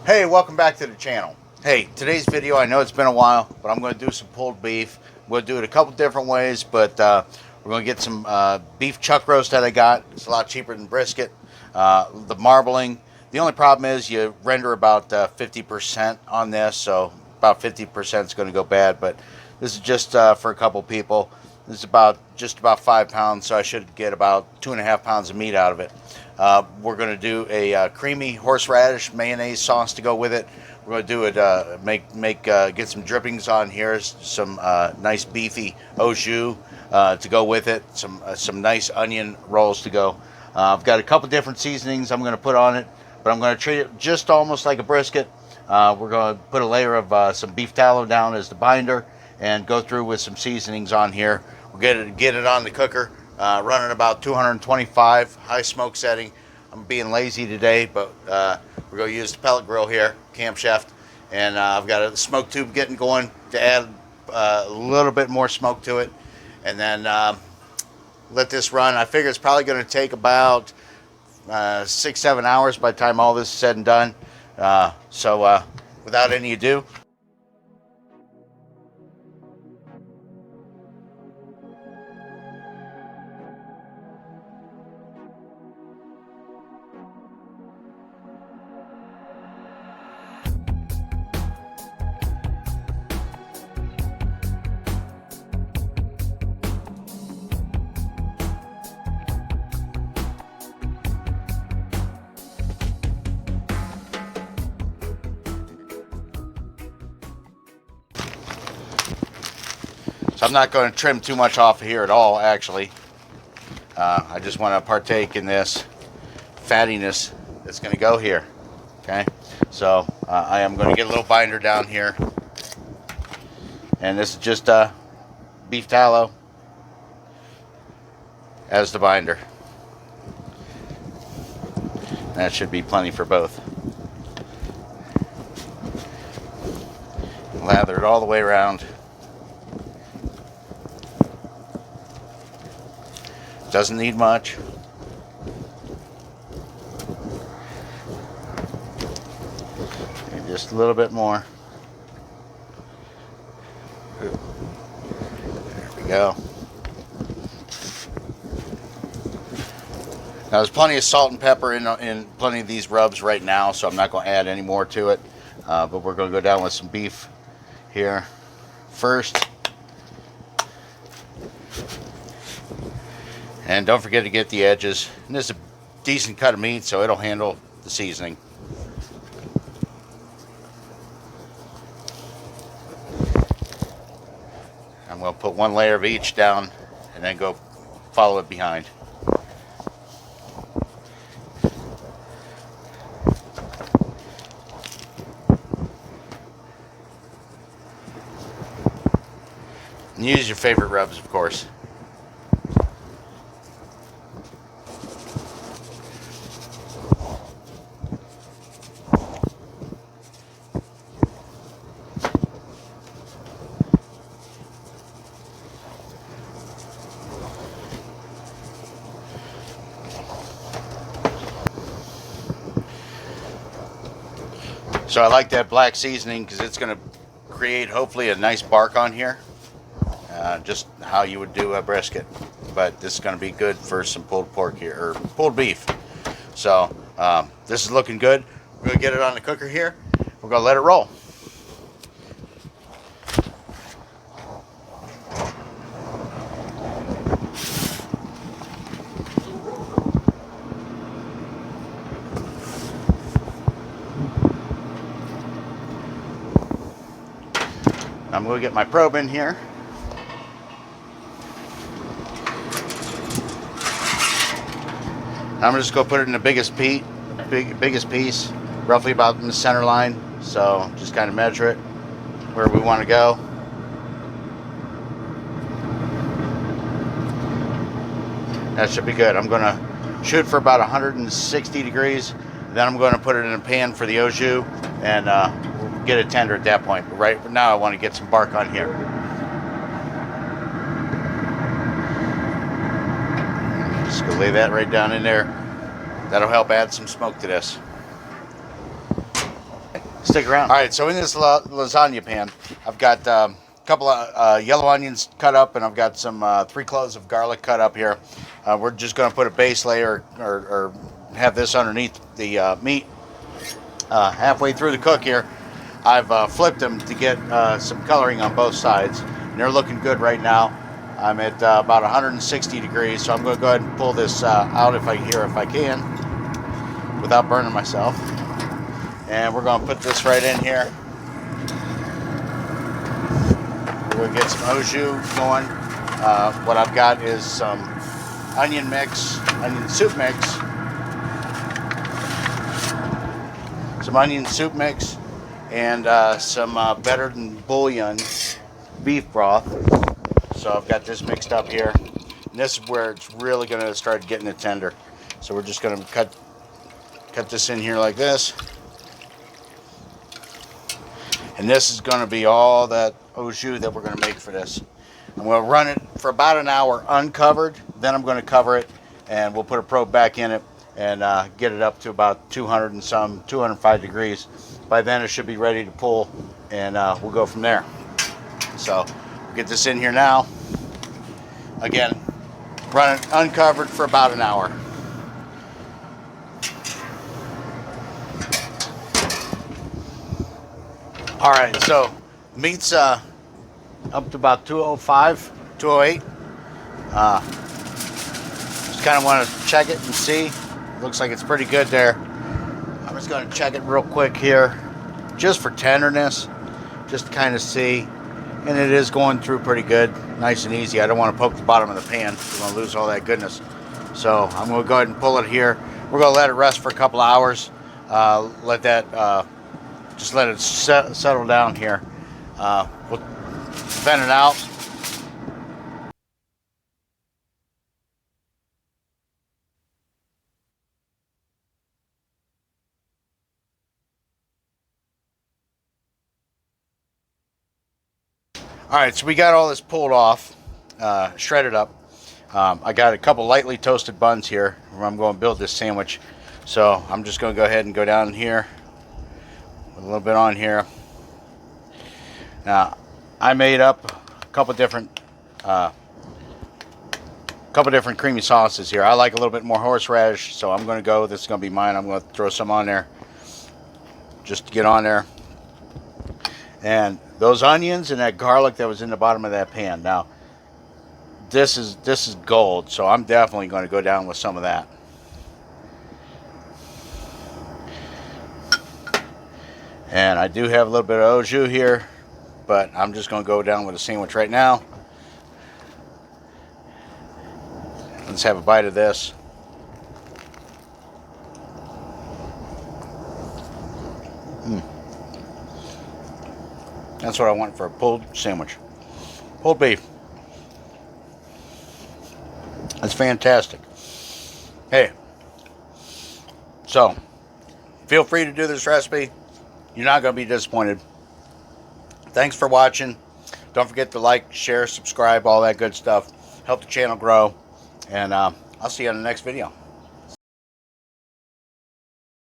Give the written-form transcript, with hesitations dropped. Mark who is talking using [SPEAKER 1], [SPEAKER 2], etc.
[SPEAKER 1] Hey, welcome back to the channel. Hey, today's video, I know it's been a while, but I'm going to do some pulled beef. We'll do it a couple different ways, but we're going to get some beef chuck roast that I got. It's a lot cheaper than brisket. The marbling. The only problem is you render about 50% on this, so about 50% is going to go bad, but this is just for a couple people. This is just about 5 pounds, so I should get about 2.5 pounds of meat out of it. We're going to do a creamy horseradish mayonnaise sauce to go with it. We're going to do it, get some drippings on here, some nice beefy au jus to go with it, some nice onion rolls to go. I've got a couple different seasonings I'm going to put on it, but I'm going to treat it just almost like a brisket. We're going to put a layer of some beef tallow down as the binder and go through with some seasonings on here. We'll get it on the cooker, running about 225 high smoke setting. I'm being lazy today, but we're going to use the pellet grill here, Camp Chef, and I've got a smoke tube getting going to add a little bit more smoke to it, and then let this run. I figure it's probably going to take about 6-7 hours by the time all this is said and done. So without any ado, so I'm not going to trim too much off of here at all, actually. I just want to partake in this fattiness that's going to go here. Okay, so I am going to get a little binder down here, and this is just beef tallow as the binder. That should be plenty for both. Lather it all the way around. Doesn't need much. And just a little bit more. There we go. Now there's plenty of salt and pepper in plenty of these rubs right now, so I'm not going to add any more to it. But we're going to go down with some beef here first. And don't forget to get the edges. And this is a decent cut of meat, so it'll handle the seasoning. I'm going to put one layer of each down and then go follow it behind. And use your favorite rubs, of course. So I like that black seasoning because it's going to create hopefully a nice bark on here, just how you would do a brisket. But this is going to be good for some pulled pork here, or pulled beef. So this is looking good. We're going to get it on the cooker here. We're going to let it roll. I'm going to get my probe in here. I'm just going to put it in the biggest piece, roughly about in the center line. So just kind of measure it where we want to go. That should be good. I'm going to shoot for about 160 degrees. Then I'm going to put it in a pan for the au jus and we'll get it tender at that point. But right now I want to get some bark on here. Just gonna lay that right down in there. That'll help add some smoke to this. Stick around. All right, so in this lasagna pan, I've got a couple of yellow onions cut up, and I've got some 3 cloves of garlic cut up here. We're just going to put a base layer or have this underneath the meat. Halfway through the cook here, I've flipped them to get some coloring on both sides, and they're looking good right now. I'm at about 160 degrees, so I'm going to go ahead and pull this out if I can, without burning myself. And we're going to put this right in here. We're going to get some au jus going. What I've got is some onion soup mix. Some onion soup mix and some better than bouillon beef broth. So I've got this mixed up here. And this is where it's really going to start getting it tender. So we're just going to cut this in here like this. And this is going to be all that au jus that we're going to make for this. I'm going to run it for about an hour uncovered. Then I'm going to cover it, and we'll put a probe back in it and get it up to about 205 degrees. By then it should be ready to pull, and we'll go from there. So we'll get this in here now. Again, run it uncovered for about an hour. All right, so meat's up to about 205, 208. Just kind of want to check it and see. Looks like it's pretty good there. I'm just going to check it real quick here, just for tenderness, just to kind of see. And it is going through pretty good, nice and easy. I don't want to poke the bottom of the pan. I'm going to lose all that goodness. So I'm going to go ahead and pull it here. We're going to let it rest for a couple hours. Let it settle down here. We'll vent it out. All right, so we got all this pulled off, shredded up. I got a couple lightly toasted buns here where I'm going to build this sandwich. So I'm just going to go ahead and go down here with a little bit on here. Now, I made up a couple different creamy sauces here. I like a little bit more horseradish, so I'm going to go. This is going to be mine. I'm going to throw some on there just to get on there. And those onions and that garlic that was in the bottom of that pan. Now, this is gold, so I'm definitely going to go down with some of that. And I do have a little bit of au jus here, but I'm just going to go down with a sandwich right now. Let's have a bite of this. That's what I want for a pulled sandwich. Pulled beef. That's fantastic. Hey, so feel free to do this recipe. You're not going to be disappointed. Thanks for watching. Don't forget to like, share, subscribe, all that good stuff. Help the channel grow. And I'll see you on the next video.